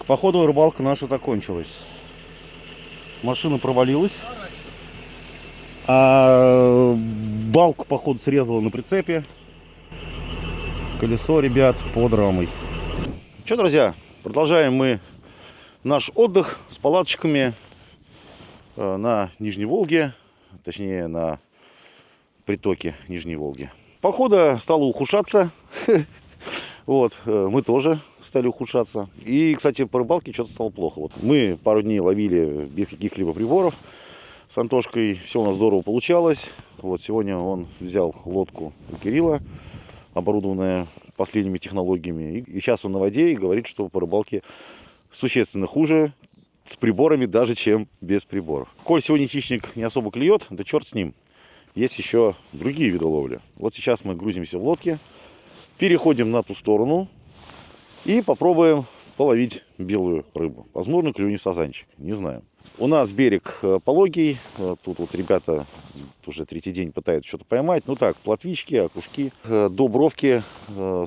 Так, походу рыбалка наша закончилась. Машина провалилась. А балку, походу, срезала на прицепе. Колесо, ребят, под рамой. Что, друзья, продолжаем мы наш отдых с палаточками на Нижней Волге. Точнее, на притоке Нижней Волги. Погода стала ухудшаться. Вот, мы тоже стали ухудшаться. И, кстати, по рыбалке что-то стало плохо. Вот мы пару дней ловили без каких-либо приборов с Антошкой. Все у нас здорово получалось. Вот сегодня он взял лодку у Кирилла, оборудованная последними технологиями. И сейчас он на воде и говорит, что по рыбалке существенно хуже с приборами даже, чем без приборов. Коль сегодня хищник не особо клюет, да черт с ним. Есть еще другие виды ловли. Вот сейчас мы грузимся в лодке, переходим на ту сторону и попробуем половить белую рыбу. Возможно, клюнет сазанчик, не знаю. У нас берег пологий. Тут вот ребята уже третий день пытаются что-то поймать. Ну так, плотвички, окушки. До бровки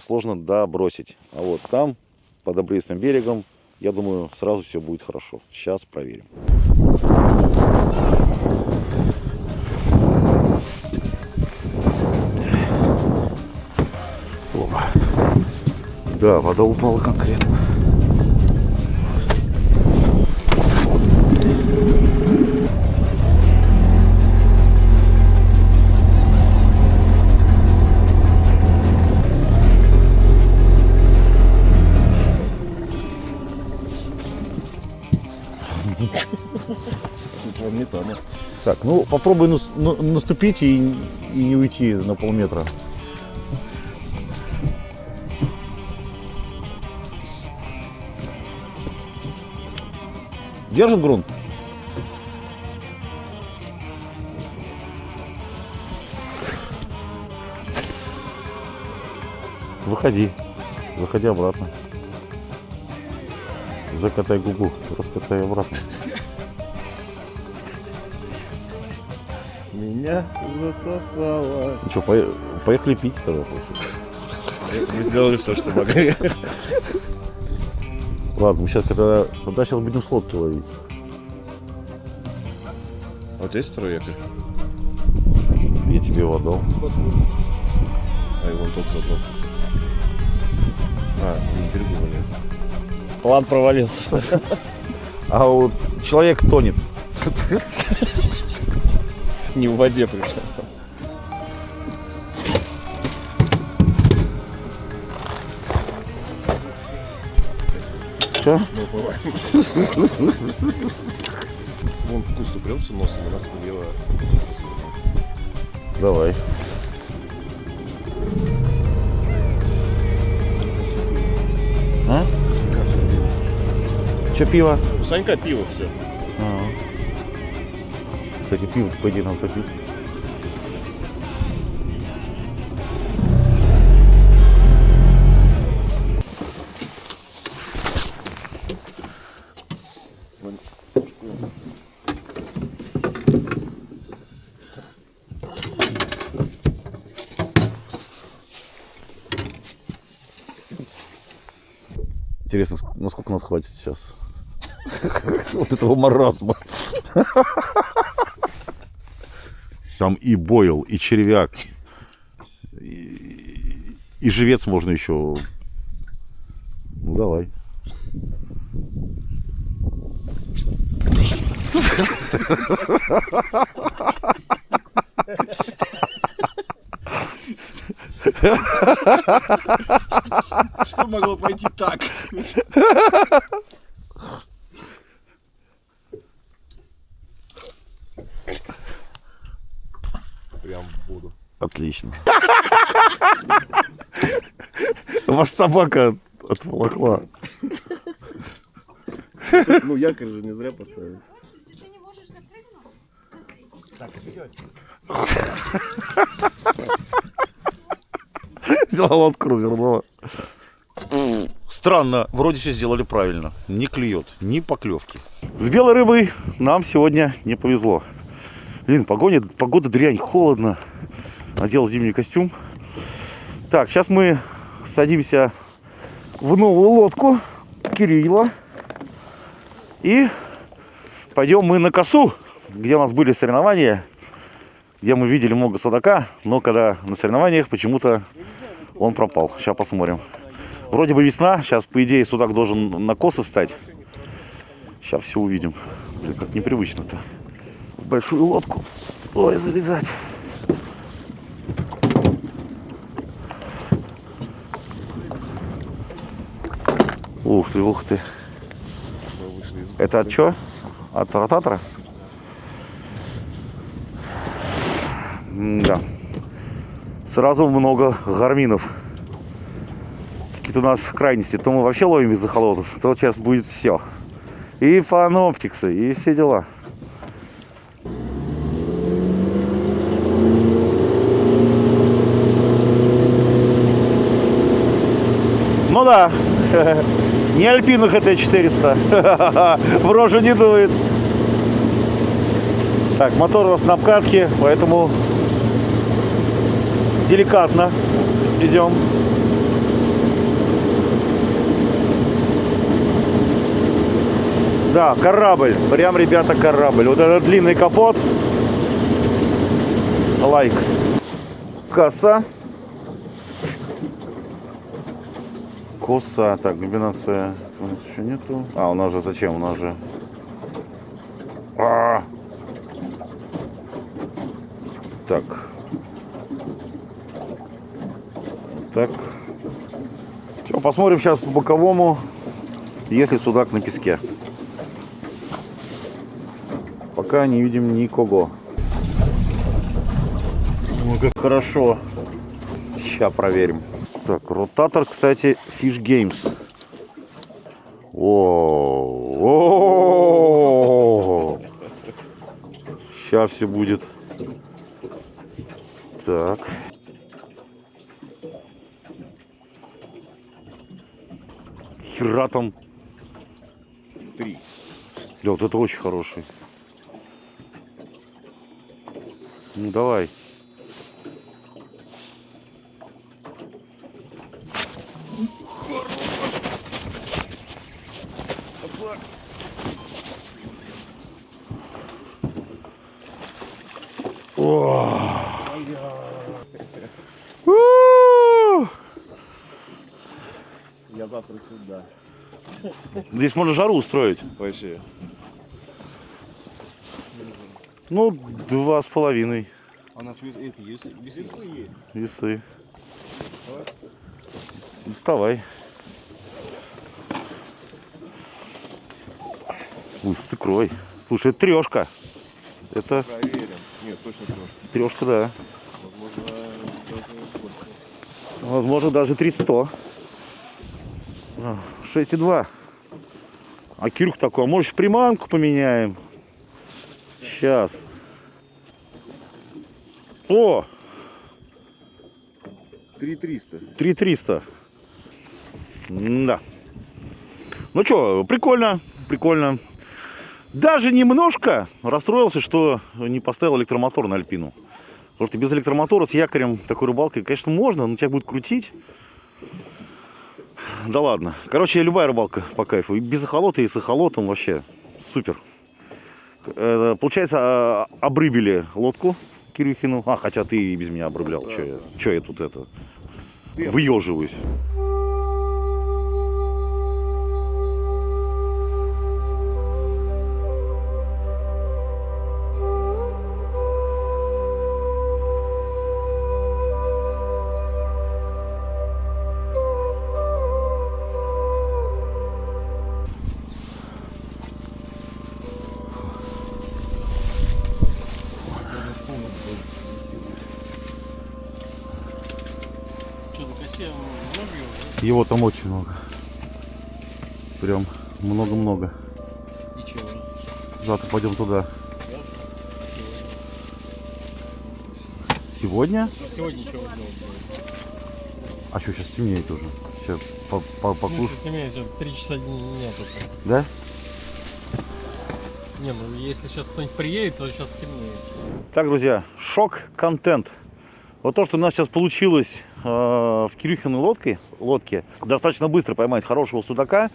сложно добросить. А вот там, под обрывистым берегом, я думаю, сразу все будет хорошо. Сейчас проверим. Опа. Да, вода упала конкретно. Так, ну попробуй наступить и не уйти на полметра. Держит грунт? Выходи. Выходи обратно. Закатай губу, раскатай обратно. Меня засосало. Ну что, поехали пить тогда. Мы сделали все, что могли. Ладно, мы сейчас тогда сейчас будем с лодки ловить. А вот есть второй якорь? Я тебе его отдал. А, и вон тот задлог. А, на берегу валяется. План провалился. А вот человек тонет. Не в воде пришел. Че? Мы уплываем. Вон в куст упрется носом, и нас влево. Давай. А? Че пиво? У Санька пиво все. Кстати, пиво, по идее, надо попить. Интересно, насколько нас хватит сейчас? Вот этого маразма. Там и бойл, и червяк, и живец можно еще. Ну давай. Что могло пойти так? Прям в воду. Отлично. Вас собака отволокла. Ну, якорь же не зря поставили. Так, вперед. Взяла лодку, развернула. Странно, вроде все сделали правильно. Не клюет, ни поклевки. С белой рыбой нам сегодня не повезло. Блин, погода дрянь, холодно. Надел зимний костюм. Так, сейчас мы садимся в новую лодку Кирилла. И пойдем мы на косу, где у нас были соревнования, где мы видели много судака, но когда на соревнованиях почему-то он пропал. Сейчас посмотрим. Вроде бы весна, сейчас по идее судак должен на косы встать. Сейчас все увидим. Блин, как непривычно-то. В большую лодку. Ой, залезать. Ух ты, ух ты. Это от чего? От ротатора? Да. Сразу много гарминов. Какие-то у нас крайности. То мы вообще ловим из эхолотов, то сейчас будет все. И паноптиксы, и все дела. Ну да. Не альпинах это 400. В рожу не дует. Так, мотор у нас на обкатке, поэтому деликатно идем. Да, корабль. Прям, ребята, корабль. Вот этот длинный капот. Лайк. Коса. Коса. Так, комбинация. У нас еще нету. А, у нас же зачем? У нас же... Так. Так. Все, посмотрим сейчас по боковому, если судак на песке. Пока не видим никого. Ну, как хорошо. Сейчас проверим. Так, ротатор, кстати, Fish Games. О, сейчас все будет. Так. Хера там. 3. Ля, вот это очень хороший. Ну давай. Я завтра сюда. Здесь можно жару устроить. Вообще. Ну, 2,5. А у нас эти весы есть? Весы. Вставай. Ух, с икрой. Слушай, это трешка. Это Проверим. Нет, точно трешка. трешка, да. Возможно, даже больше. Возможно, даже 300. 6,2. А Кирюх такой, а может приманку поменяем? Сейчас. О! 3300. 3,300. Да. Ну что, прикольно, прикольно. Даже немножко расстроился, что не поставил электромотор на Альпину. Потому что без электромотора с якорем такой рыбалкой, конечно, можно, но тебя будет крутить. Да ладно. Короче, любая рыбалка по кайфу. И без эхолота, и с эхолотом вообще супер. Получается, обрыбили лодку Кирюхину. А, хотя ты и без меня обрыблял. Да. Че я тут это выеживаюсь. Его там очень много. Прям много-много. И чего? Завтра пойдем туда. Сегодня? Сегодня ничего не делать. А что, сейчас темнеет уже? Сейчас покушать. Сейчас темнеет, 3 часа нет. Да? Не, ну если сейчас кто-нибудь приедет, то сейчас темнеет. Так, друзья, шок-контент. Вот то, что у нас сейчас получилось в Кирюхиной лодке, достаточно быстро поймать хорошего судака.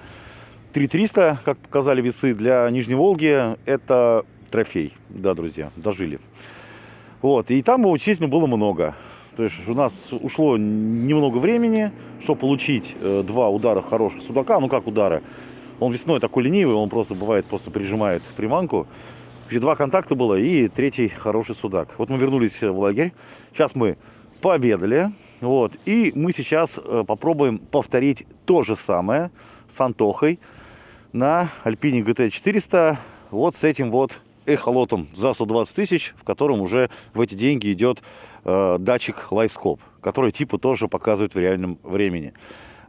3300, как показали весы, для Нижней Волги это трофей. Да, друзья, дожили. Вот, и там его действительно было много. То есть у нас ушло немного времени, чтобы получить 2 удара хороших судака. Ну как удара? Он весной такой ленивый, он просто бывает, просто прижимает приманку. 2 контакта было и 3-й хороший судак. Вот мы вернулись в лагерь. Сейчас мы пообедали. Вот, и мы сейчас попробуем повторить то же самое с Антохой на Альпине GT400. Вот с этим вот эхолотом за 120 тысяч, в котором уже в эти деньги идет датчик LiveScope, который типа тоже показывает в реальном времени.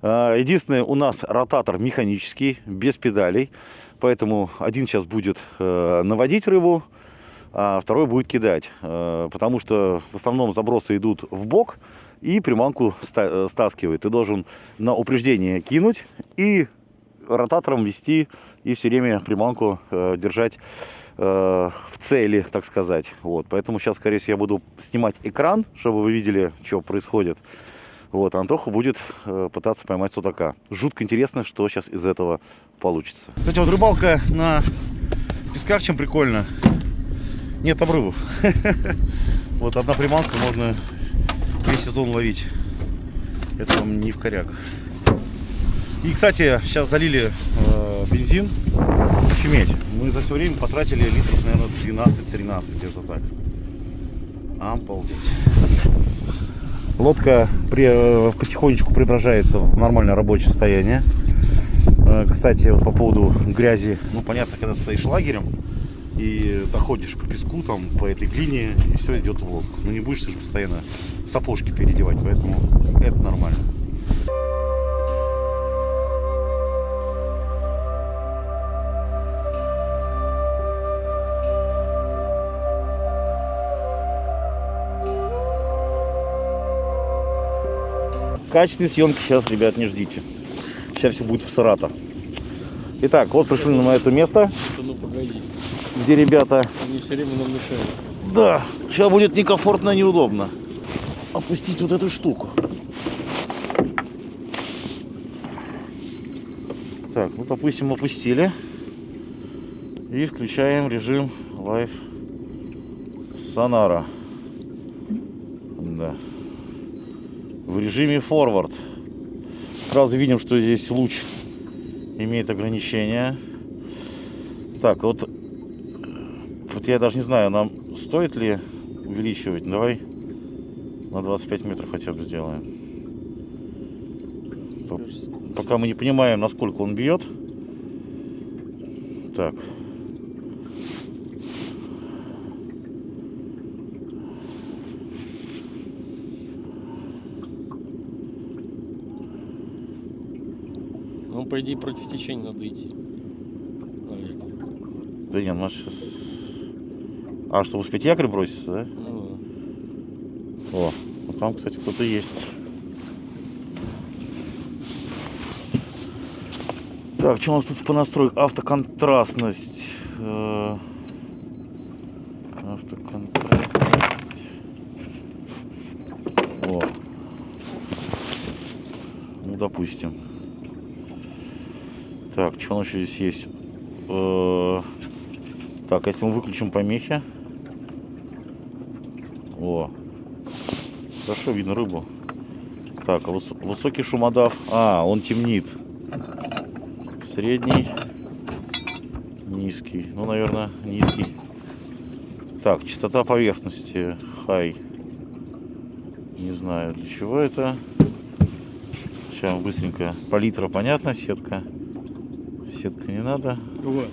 Единственное, у нас ротатор механический, без педалей, поэтому один сейчас будет наводить рыбу, а второй будет кидать, потому что в основном забросы идут в бок и приманку стаскивает. Ты должен на упреждение кинуть и ротатором вести, и все время приманку держать в цели, так сказать. Вот, поэтому сейчас, скорее всего, я буду снимать экран, чтобы вы видели, что происходит. Вот, Антоха будет пытаться поймать судака. Жутко интересно, что сейчас из этого получится. Кстати, вот рыбалка на песках чем прикольно. Нет обрывов. Вот одна приманка, можно весь сезон ловить. Это вам не в коряках. И, кстати, сейчас залили бензин. Чуметь. Мы за все время потратили литров, наверное, 12-13, где-то так. Обалдеть. Лодка потихонечку преображается в нормальное рабочее состояние. Кстати, вот по поводу грязи. Ну, понятно, когда стоишь лагерем и доходишь по песку, там, по этой глине, и все идет в лодку. Ну, не будешь ты же постоянно сапожки переодевать, поэтому это нормально. Качественной съемки сейчас, ребят, не ждите. Сейчас все будет в Саратов. Итак, вот пришли на это место, Ну погоди, где ребята... они все время нам мешают. Да, сейчас будет некомфортно, неудобно опустить вот эту штуку. Так, ну, допустим, опустили. И включаем режим Live Sonara. Да. В режиме Forward. Сразу видим, что здесь луч имеет ограничения. Так, вот я даже не знаю, нам стоит ли увеличивать. Давай на 25 метров хотя бы сделаем. Пока мы не понимаем, насколько он бьет. Так. Ну, по идее, против течения надо идти. Да нет, у нас сейчас... А, чтобы успеть якорь броситься, да? Ну, О, вот там, кстати, кто-то есть. Так, что у нас тут по настройке? Автоконтрастность. Автоконтрастность. О. Ну, допустим. Так, что у нас еще здесь есть? Так, если мы выключим помехи. О. Хорошо видно рыбу. Так, высокий шумодав. А, он темнит. Средний. Низкий. Ну, наверное, низкий. Так, частота поверхности. Хай. Не знаю, для чего это. Сейчас быстренько. Палитра, понятно, сетка. Сетка не надо. вот.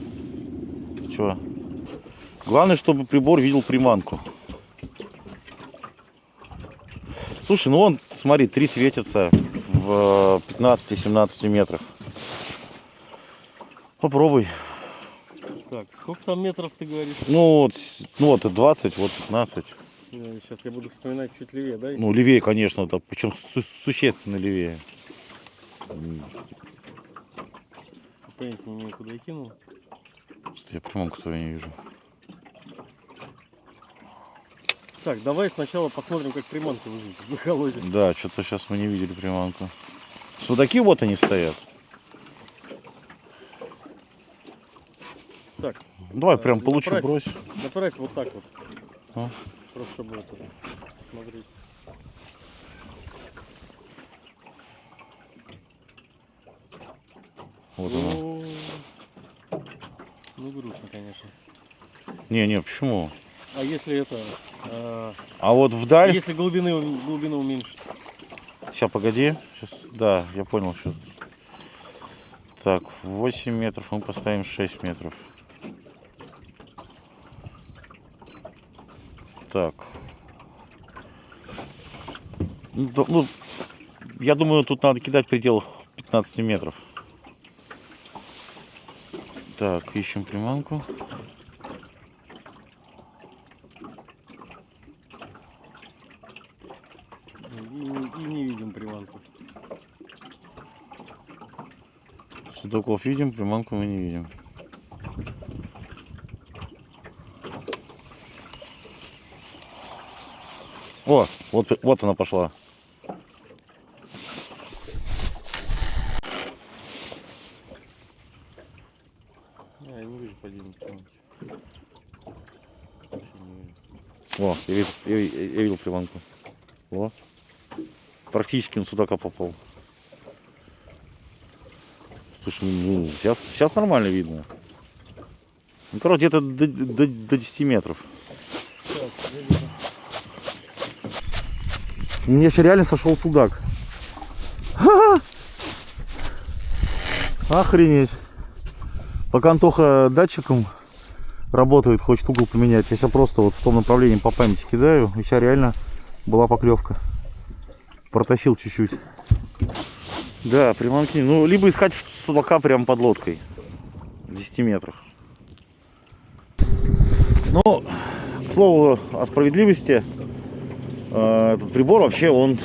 Чего? Главное, чтобы прибор видел приманку. Слушай, ну вон, смотри, 3 светятся в 15-17 метрах. Попробуй. Так, сколько там метров ты говоришь? Ну вот 20, вот 15. Сейчас я буду вспоминать чуть левее, да? Ну, левее, конечно, да, причем существенно левее. Понятия не имею, куда я кинул. Я приманку твою не вижу. Так, давай сначала посмотрим, как приманка выглядит в эхолоте. Да, что-то сейчас мы не видели приманку. Судаки вот они стоят. Так, Давай прям по лучу направь. брось. направь вот так вот. А. Просто чтобы это смотреть. Вот она. Ну, грустно, конечно. Не, почему? А если это... А вот вдаль... если глубину уменьшить? Сейчас, погоди. Сейчас, да, я понял. Сейчас. Так, 8 метров, мы поставим 6 метров. Так. Ну, я думаю, тут надо кидать в пределах 15 метров. Так, ищем приманку. И не видим приманку. Судаков видим, приманку мы не видим. О, вот она пошла. Я не вижу подъема приманки. О, я видел приманку. О. Практически на судака попал. Слушай, ну, сейчас нормально видно. Ну, короче, где-то до 10 метров. Мне еще реально сошел судак. Охренеть. Пока Антоха датчиком работает, хочет угол поменять, я сейчас просто вот в том направлении по памяти кидаю, и сейчас реально была поклевка. Протащил чуть-чуть. Да, приманки. Ну, либо искать судака прямо под лодкой. В 10 метрах. Ну, к слову о справедливости, этот прибор вообще он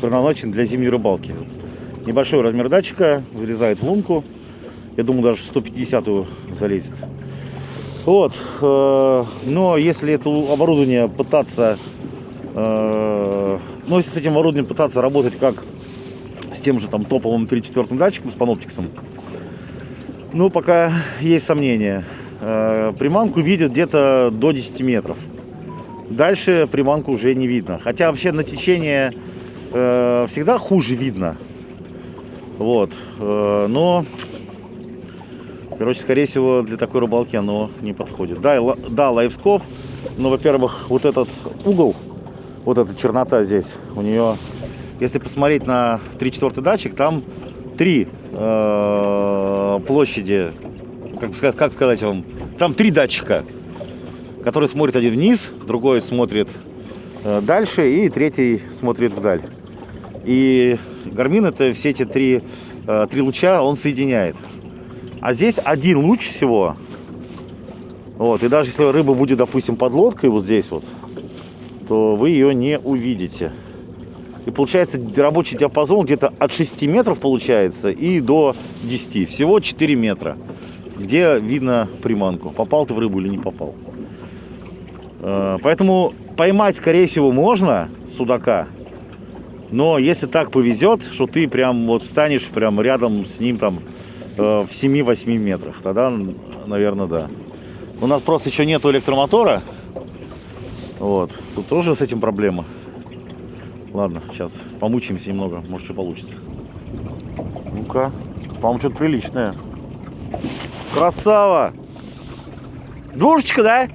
предназначен для зимней рыбалки. Небольшой размер датчика, залезает в лунку. Я думаю, даже 150-ю залезет. Вот. Но если это оборудование пытаться... Ну, если с этим оборудованием пытаться работать как с тем же там топовым 3/4 датчиком, с паноптиксом, ну, пока есть сомнения. Приманку видят где-то до 10 метров. Дальше приманку уже не видно. Хотя вообще на течение всегда хуже видно. Вот. Но, короче, скорее всего, для такой рыбалки оно не подходит. Да, лайфскоп, но, во-первых, вот этот угол, вот эта чернота здесь, у нее, если посмотреть на 3/4 датчик, там 3 площади, как сказать вам, там 3 датчика, которые смотрят один вниз, другой смотрит дальше и третий смотрит вдаль. И Garmin это все эти три луча он соединяет. А здесь один луч всего. Вот, и даже если рыба будет, допустим, под лодкой вот здесь вот, то вы ее не увидите. И получается рабочий диапазон где-то от 6 метров получается и до 10. Всего 4 метра, где видно приманку. Попал ты в рыбу или не попал. Поэтому поймать, скорее всего, можно судака. Но если так повезет, что ты прям вот встанешь прям рядом с ним там в 7-8 метрах, тогда, наверное, да. У нас просто еще нету электромотора. Вот. Тут тоже с этим проблема. Ладно, сейчас помучаемся немного, может, что получится. Ну-ка, по-моему, что-то приличное. Красава! Двушечка, да?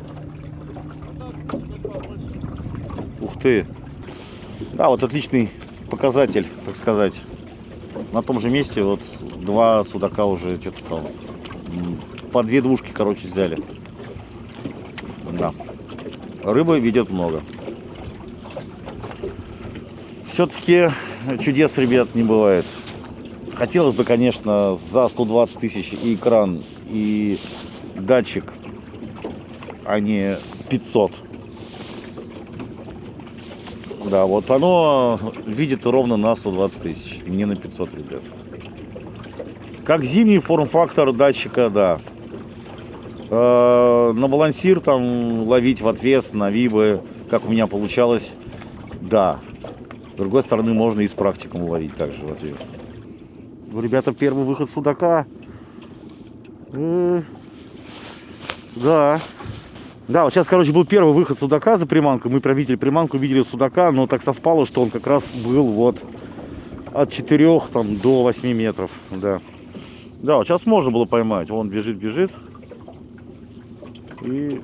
Ух ты! Да, вот отличный показатель, так сказать. На том же месте вот 2 судака уже что-то там по 2 двушки, короче, взяли. Да. Рыбы видят много. Все-таки чудес, ребят, не бывает. Хотелось бы, конечно, за 120 тысяч и экран, и датчик, а не 500. Да, вот оно видит ровно на 120 тысяч, не на 500, ребят. Как зимний форм-фактор датчика, да. На балансир там ловить в отвес, на вибы, как у меня получалось, да. С другой стороны, можно и с практиком ловить также в отвес. Ребята, первый выход судака. Да. Да, вот сейчас, короче, был первый выход судака за приманку. Мы пробили приманку, видели судака, но так совпало, что он как раз был вот от 4 там, до 8 метров. Да. Да, вот сейчас можно было поймать. Он бежит. И...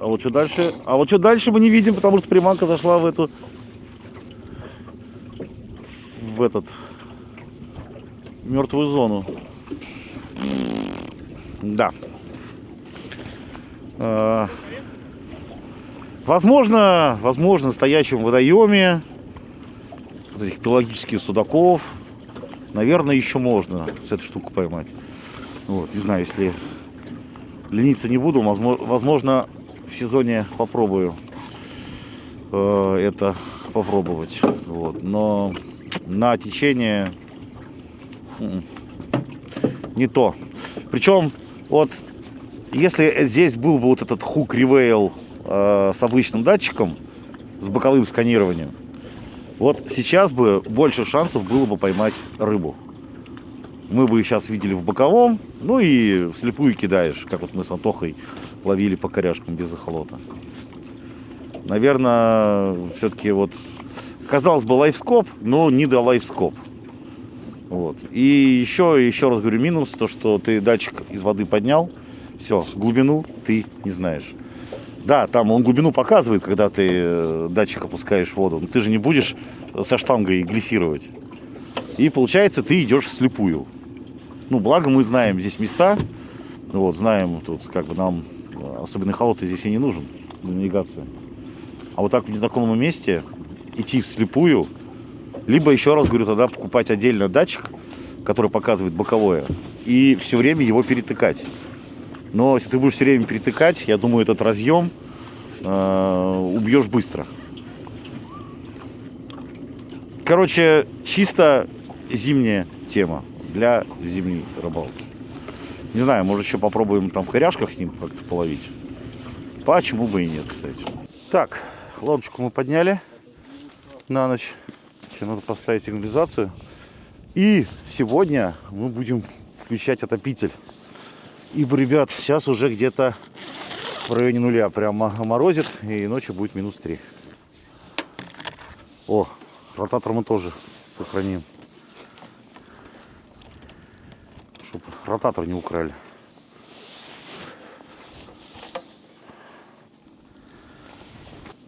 А вот что дальше? А вот что дальше мы не видим, потому что приманка зашла в эту... В этот... мертвую зону. Да. Возможно, в настоящем водоеме вот этих пелагических судаков, наверное, еще можно с этой штукой поймать. Вот, не знаю, если лениться не буду, возможно, в сезоне попробую это попробовать. Вот, но на течение не то. Причем вот если здесь был бы вот этот хук ревейл с обычным датчиком, с боковым сканированием, вот сейчас бы больше шансов было бы поймать рыбу. Мы бы сейчас видели в боковом, ну и вслепую кидаешь, как вот мы с Антохой ловили по коряшкам без эхолота. Наверное, все-таки вот, казалось бы, лайфскоп, но не до лайфскоп. Вот. И еще раз говорю, минус, то, что ты датчик из воды поднял, все, глубину ты не знаешь. Да, там он глубину показывает, когда ты датчик опускаешь в воду, но ты же не будешь со штангой глиссировать. И получается, ты идешь вслепую. Ну, благо мы знаем здесь места, вот, знаем тут, как бы нам особенно эхолот здесь и не нужен для навигации. А вот так в незнакомом месте идти вслепую, либо, еще раз говорю, тогда покупать отдельно датчик, который показывает боковое, и все время его перетыкать. Но если ты будешь все время перетыкать, я думаю, этот разъем убьешь быстро. Короче, чисто зимняя тема для зимней рыбалки. Не знаю, может еще попробуем там в коряшках с ним как-то половить. Почему бы и нет, кстати. Так, лодочку мы подняли на ночь. Еще надо поставить сигнализацию. И сегодня мы будем включать отопитель. Ибо, ребят, сейчас уже где-то в районе нуля прямо морозит. И ночью будет -3. О, ротатор мы тоже сохраним. Чтобы ротатор не украли.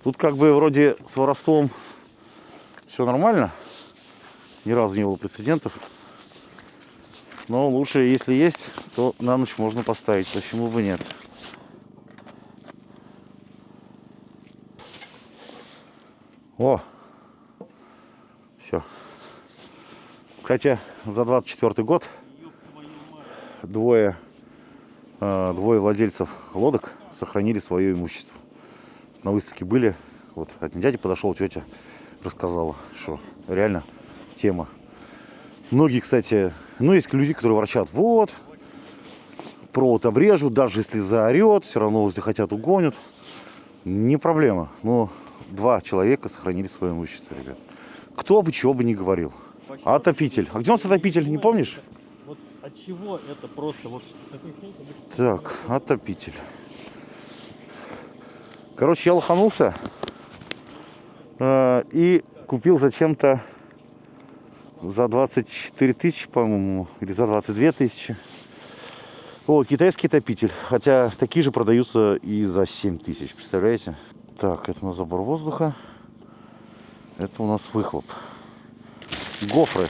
Тут как бы вроде с воровством все нормально. Ни разу не было прецедентов. Но лучше, если есть, то на ночь можно поставить. Почему бы нет? О! Все. Хотя за 24 год двое владельцев лодок сохранили свое имущество. На выставке были. Вот один дядя подошел, тетя рассказала, что реально тема. Многие, кстати, ну, есть люди, которые ворчат, вот, провод обрежут, даже если заорет, все равно, если хотят, угонят. Не проблема. Но 2 человека сохранили свое имущество, ребят. Кто бы чего бы ни говорил. Отопитель. А где у нас отопитель, не помнишь? Вот от чего это просто вот такой хрень, Так, отопитель. Короче, я лоханулся и купил зачем-то за 24 тысячи, по-моему, или за 22 тысячи. Вот, китайский отопитель. Хотя такие же продаются и за 7 тысяч, представляете? Так, это у нас забор воздуха. Это у нас выхлоп. Гофры.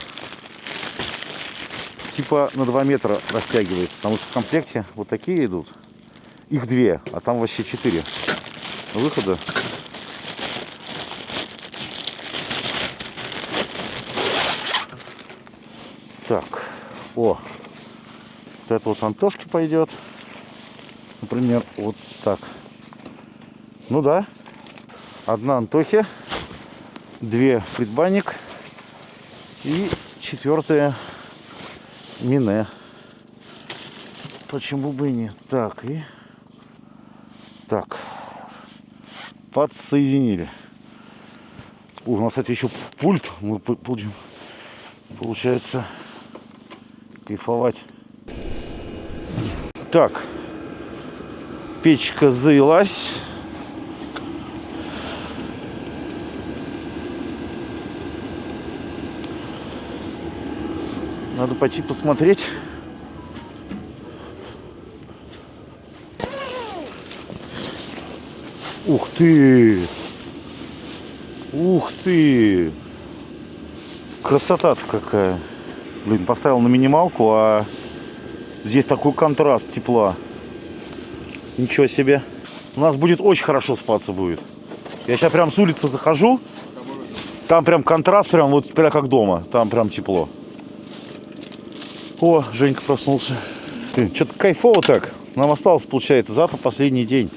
Типа на 2 метра растягивают, потому что в комплекте вот такие идут. Их 2, а там вообще 4 выхода. Так, вот это вот Антошке пойдет, например, вот так. Ну да, 1 Антохе, 2 предбанник и 4 Мине. Почему бы и нет? Так, и так, подсоединили. У нас, кстати, еще пульт. Мы будем, получается, кайфовать. Так. Печка завелась. Надо пойти посмотреть. Ух ты! Ух ты! Красота-то какая! Блин, поставил на минималку, а здесь такой контраст тепла. Ничего себе! У нас будет очень хорошо спаться будет. Я сейчас прям с улицы захожу. Там прям контраст, прям вот прям как дома. Там прям тепло. О, Женька проснулся. Что-то кайфово так. Нам осталось, получается, завтра последний день.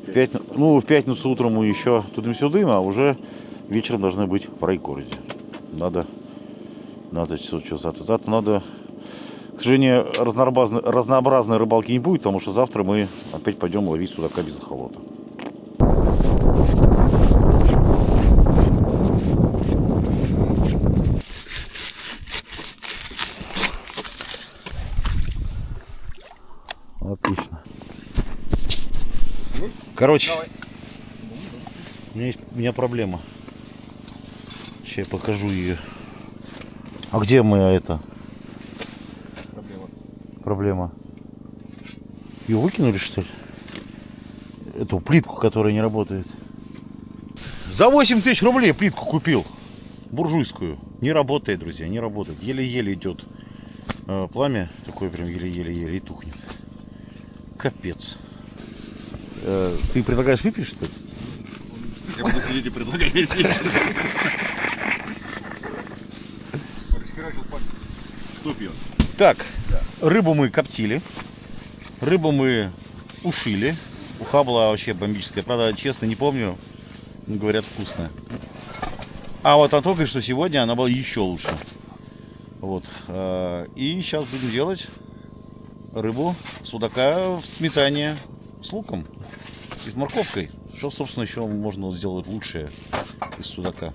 В пятницу утром мы еще тудым-сюдым, а уже вечером должны быть в райгороде. Надо завтра надо. К сожалению, разнообразной рыбалки не будет, потому что завтра мы опять пойдем ловить судака без эхолота. Отлично. Короче, у меня проблема. Сейчас я покажу ее. А где моя это? Проблема. Ее выкинули, что ли? Эту плитку, которая не работает. За 8 тысяч рублей плитку купил. Буржуйскую. Не работает, друзья, не работает. Еле-еле идет пламя. Такое прям еле-еле-еле и тухнет. Капец. Ты предлагаешь выпить, что ли? Я буду сидеть и предлагать весь вечер. Кто пьет? Так, рыбу мы коптили. Рыбу мы ушили. Уха была вообще бомбическая. Правда, честно, не помню. Говорят, вкусная. А вот Антон говорит, что сегодня она была еще лучше. Вот. И сейчас будем делать рыбу, судака в сметане с луком и с морковкой. Что, собственно, еще можно сделать лучшее из судака.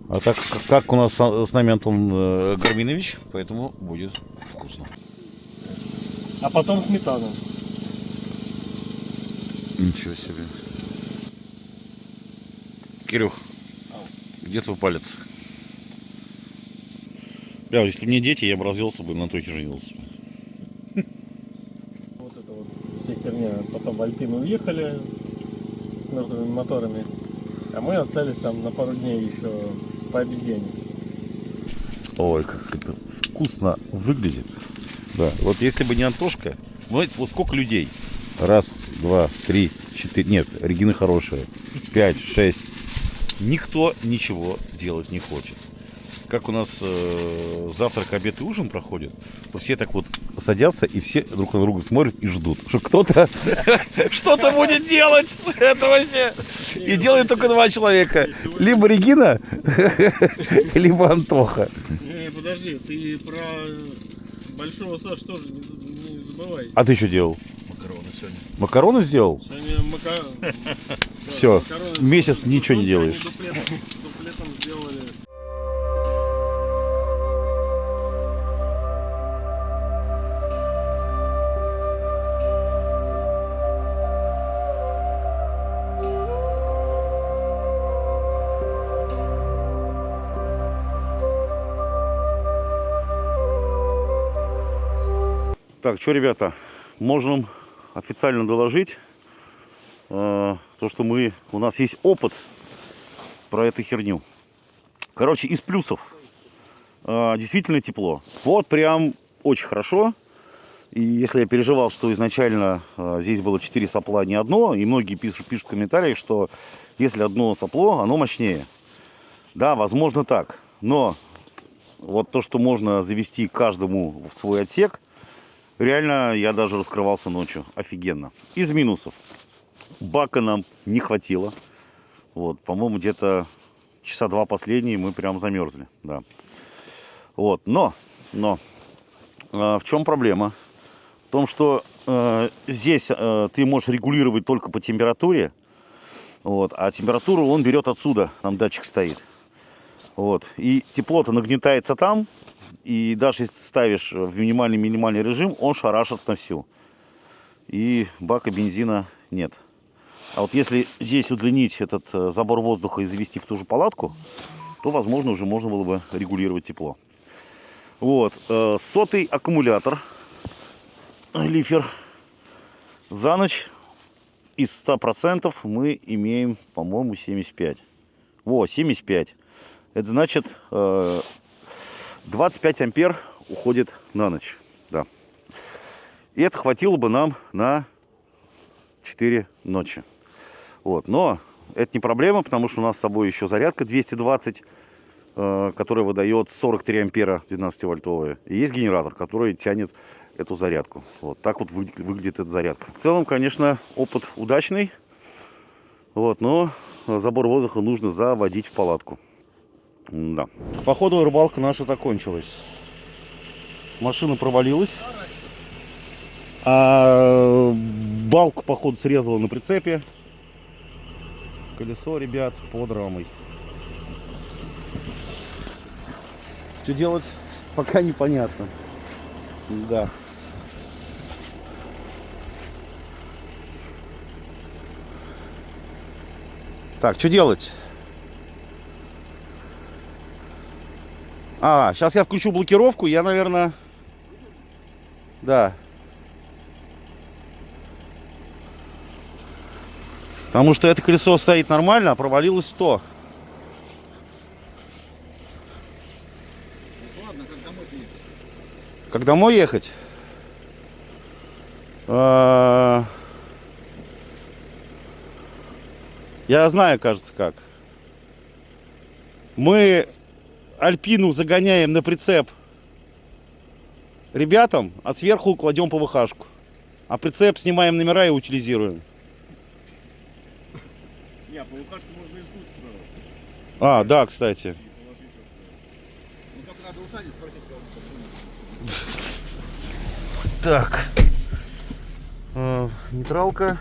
А так как у нас с нами Антон Гарминович, поэтому будет вкусно. А потом сметана. Ничего себе. Кирюх, где твой палец? Бля, если мне дети, я бы развелся бы, на Антохе женился. Вот это вот вся херня. Потом в Альпину уехали с мертвыми моторами. А мы остались там на пару дней еще по обезьяне. Ой, как это вкусно выглядит. Да, вот если бы не Антошка, знаете, вот сколько людей? Раз, два, три, четыре. Нет, Регина хорошая. 5, 6. Никто ничего делать не хочет. Как у нас завтрак, обед и ужин проходит, то все так вот садятся и все друг на друга смотрят и ждут, что кто-то что-то будет делать. Это вообще. И делает только два человека. Либо Регина, либо Антоха. Подожди, ты про большого Сашу тоже не забывай. А ты что делал? Макароны сегодня. Макароны сделал? Сегодня Все, месяц ничего не делаешь. Дуплетом сделали. Так, что, ребята, можем официально доложить, то, что у нас есть опыт про эту херню. Короче, из плюсов действительно тепло. Вот прям очень хорошо. И если я переживал, что изначально здесь было 4 сопла, не одно, и многие пишут в комментариях, что если одно сопло, оно мощнее. Да, возможно так. Но вот то, что можно завести каждому в свой отсек, реально, я даже раскрывался ночью. Офигенно. Из минусов. Бака нам не хватило. Вот, по-моему, где-то часа 2 последние мы прям замерзли. Да. Вот, но в чем проблема? В том, что здесь ты можешь регулировать только по температуре. Вот, а температуру он берет отсюда. Там датчик стоит. Вот. И тепло-то нагнетается там. И даже если ты ставишь в минимальный режим, он шарашит на всю. И бака бензина нет. А вот если здесь удлинить этот забор воздуха и завести в ту же палатку, то, возможно, уже можно было бы регулировать тепло. Вот. 100-й аккумулятор. Лифер. За ночь из 100% мы имеем, по-моему, 75. Во, 75. Это значит 25 ампер уходит на ночь. Да. И это хватило бы нам на 4 ночи. Вот. Но это не проблема, потому что у нас с собой еще зарядка 220, которая выдает 43 ампера 12-вольтовая. И есть генератор, который тянет эту зарядку. Вот так вот выглядит эта зарядка. В целом, конечно, опыт удачный. Вот, но забор воздуха нужно заводить в палатку. Да. Походу рыбалка наша закончилась. Машина провалилась. А балку, походу, срезала на прицепе. Колесо, ребят, под рамой. Что делать, пока непонятно. Да. Так, что делать? Сейчас я включу блокировку, я, наверное... Да. Потому что это колесо стоит нормально, а провалилось 100. Ладно, как домой ехать? Как домой ехать? Я знаю, кажется, как. Мы Альпину загоняем на прицеп ребятам, а сверху кладем ПВХ-шку. А прицеп снимаем номера и утилизируем. Не, ПВХ-шку можно из тут сразу. Да, кстати. Ну только надо усадить, спросить, что он. Так. Нейтралка.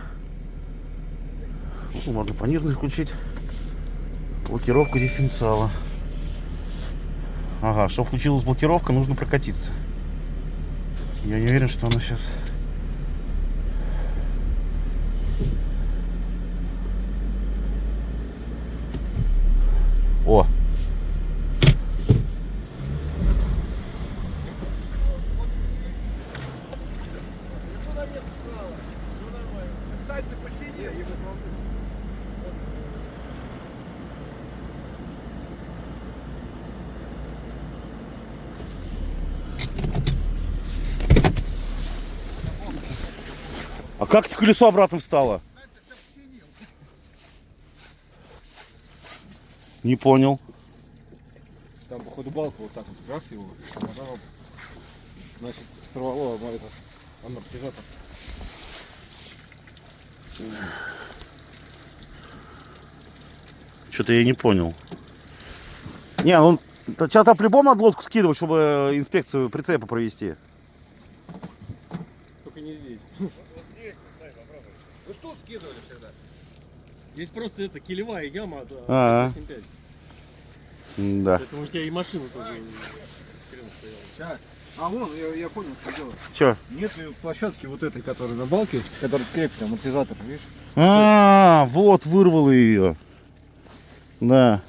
Ну, можно пониженный включить. Блокировка дифференциала. Ага, чтобы включилась блокировка, нужно прокатиться. Я не уверен, что она сейчас... О! А как это колесо обратно встало? Не понял. Там, походу, балка вот так вот раз его, а потом, значит, сорвало этот амортизатор. Что-то я не понял. Не, ну сейчас там по-любому надо лодку скидывать, чтобы инспекцию прицепа провести. Только не здесь. Вы что скидывали всегда? Здесь просто это килевая яма от 85. Да. Поэтому у тебя и машина тоже хрен стояла. Сейчас. А вон, я понял, что делать. Че? Нет площадки вот этой, которая на балке, которая крепится, амортизатор, видишь? Вот вырвало ее. Да.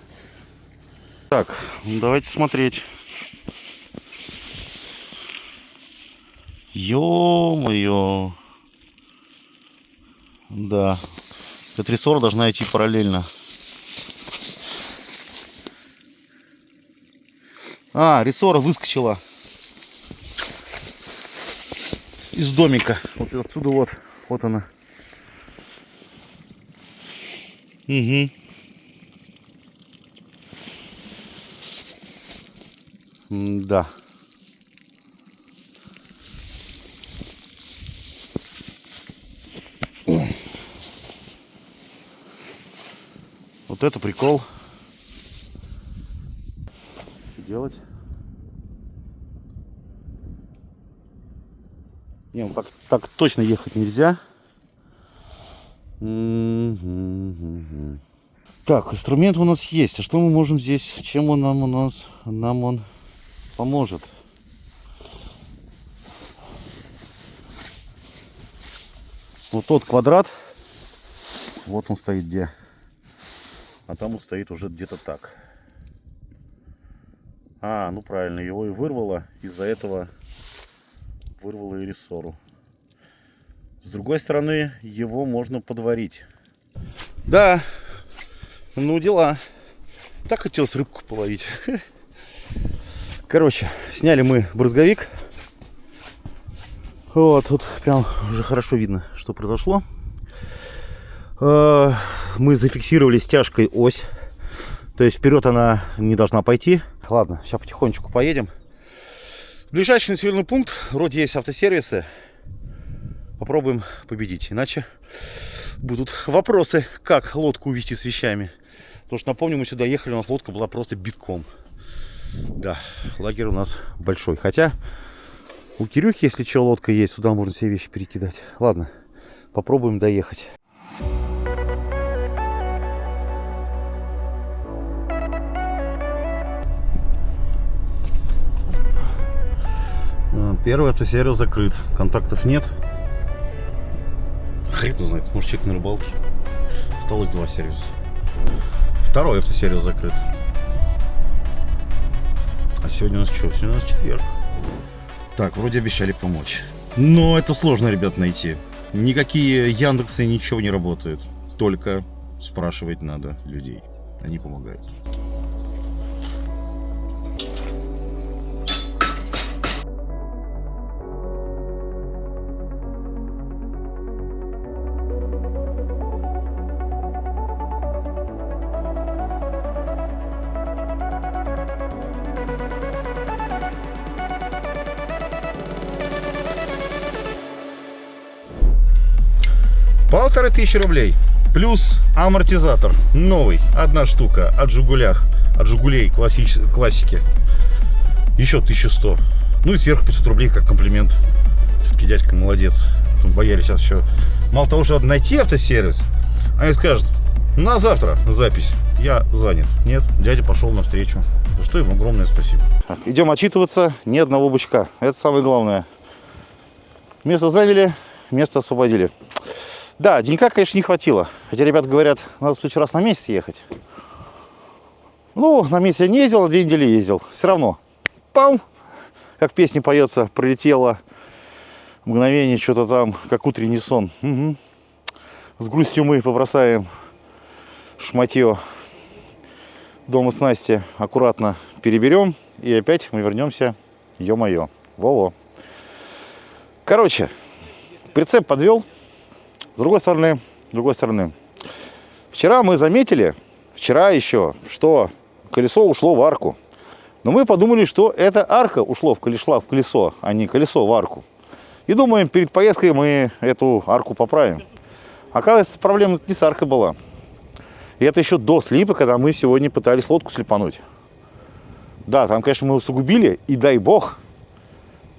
Так, давайте смотреть. Ё-моё. Да. Эта рессора должна идти параллельно. Рессора выскочила из домика. Вот отсюда вот она. Угу. Да. Вот это прикол. Что делать? Не, ну так точно ехать нельзя. Так, инструмент у нас есть. А что мы можем здесь? Чем он нам он поможет? Вот тот квадрат, вот он стоит где. А там он стоит уже где-то так. А, ну правильно, его и вырвало. Из-за этого вырвало и рессору. С другой стороны, его можно подварить. Да, ну дела. Так хотелось рыбку половить. Короче, сняли мы брызговик. Вот, тут прям уже хорошо видно, что произошло. Мы зафиксировали стяжкой ось. То есть вперед она не должна пойти. Ладно, сейчас потихонечку поедем. Ближайший населенный пункт. Вроде есть автосервисы. Попробуем победить. Иначе будут вопросы, как лодку увезти с вещами. Потому что, напомню, мы сюда ехали, у нас лодка была просто битком. Да, лагерь у нас большой. Хотя у Кирюхи, если что, лодка есть, туда можно все вещи перекидать. Ладно, попробуем доехать. Первый автосервис закрыт. Контактов нет. Хрен его знает, может человек на рыбалке. Осталось 2 сервиса. Второй автосервис закрыт. А сегодня у нас что? Сегодня у нас четверг. Так, вроде обещали помочь. Но это сложно, ребят, найти. Никакие Яндексы, ничего не работают. Только спрашивать надо людей. Они помогают. Полторы тысячи рублей. Плюс амортизатор. Новый. 1 штука. От Жигулей классики. Еще 1100. Ну и сверху 500 рублей как комплимент. Все-таки дядька молодец. Тут боялись сейчас еще. Мало того, что надо найти автосервис, они скажут: на завтра запись. Я занят. Нет, дядя пошел навстречу. За что ему огромное спасибо. Так, идем отчитываться. Ни одного бычка. Это самое главное. Место заняли, место освободили. Да, денька, конечно, не хватило. Хотя ребята говорят, надо в следующий раз на месяц ехать. Ну, на месяц я не ездил, а 2 недели ездил. Все равно. Пам! Как в песне поется, пролетело мгновение, что-то там, как утренний сон. Угу. С грустью мы побросаем шматье дома снасти, аккуратно переберем. И опять мы вернемся, ё-моё, во-во. Короче, прицеп подвел. С другой стороны, вчера мы заметили, еще, что колесо ушло в арку. Но мы подумали, что эта арка шла в колесо, а не колесо в арку. И думаем, перед поездкой мы эту арку поправим. Оказывается, проблема не с аркой была. И это еще до слипа, когда мы сегодня пытались лодку слипануть. Да, там, конечно, мы усугубили, и дай бог,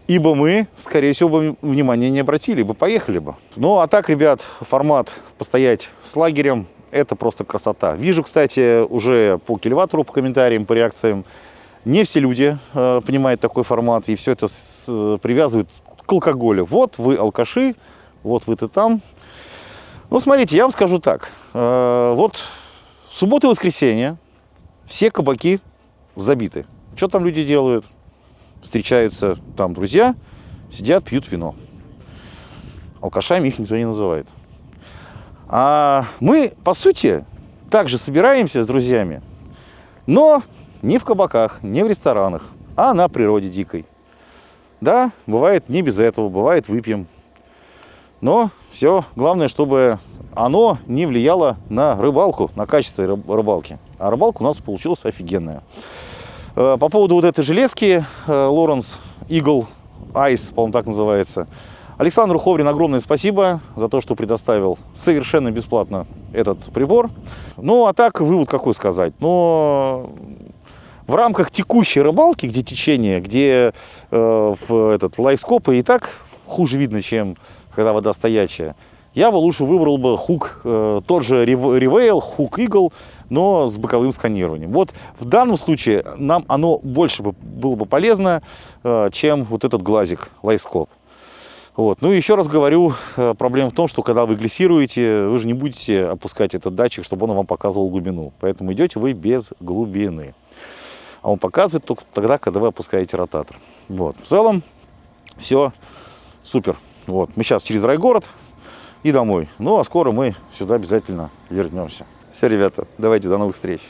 ибо мы, скорее всего, бы внимания не обратили бы, поехали бы. Ну, а так, ребят, формат постоять с лагерем – это просто красота. Вижу, кстати, уже по кильватору, по комментариям, по реакциям, не все люди понимают такой формат, и все это привязывают к алкоголю. Вот вы алкаши, вот вы-то там. Ну, смотрите, я вам скажу так. Вот суббота и воскресенье все кабаки забиты. Что там люди делают? Встречаются там друзья, сидят, пьют вино. Алкашами их никто не называет. А мы, по сути, также собираемся с друзьями, но не в кабаках, не в ресторанах, а на природе дикой. Да, бывает не без этого, бывает выпьем. Но все, главное, чтобы оно не влияло на рыбалку, на качество рыбалки. А рыбалка у нас получилась офигенная. По поводу вот этой железки Lawrence Eagle Ice, по-моему, так называется. Александру Ховрин огромное спасибо за то, что предоставил совершенно бесплатно этот прибор. Ну, а так, вывод какой сказать. Но в рамках текущей рыбалки, где течение, где в лайфскопы и так хуже видно, чем когда вода стоячая. я бы лучше выбрал бы хук, тот же Reveil, хук Eagle, но с боковым сканированием. Вот в данном случае нам оно больше было бы полезно, чем вот этот глазик Lightscope. Вот. Ну и еще раз говорю, проблема в том, что когда вы глиссируете, вы же не будете опускать этот датчик, чтобы он вам показывал глубину. Поэтому идете вы без глубины. А он показывает только тогда, когда вы опускаете ротатор. Вот. В целом все супер. Вот. Мы сейчас через райгород и домой. Ну а скоро мы сюда обязательно вернемся. Все, ребята, давайте до новых встреч.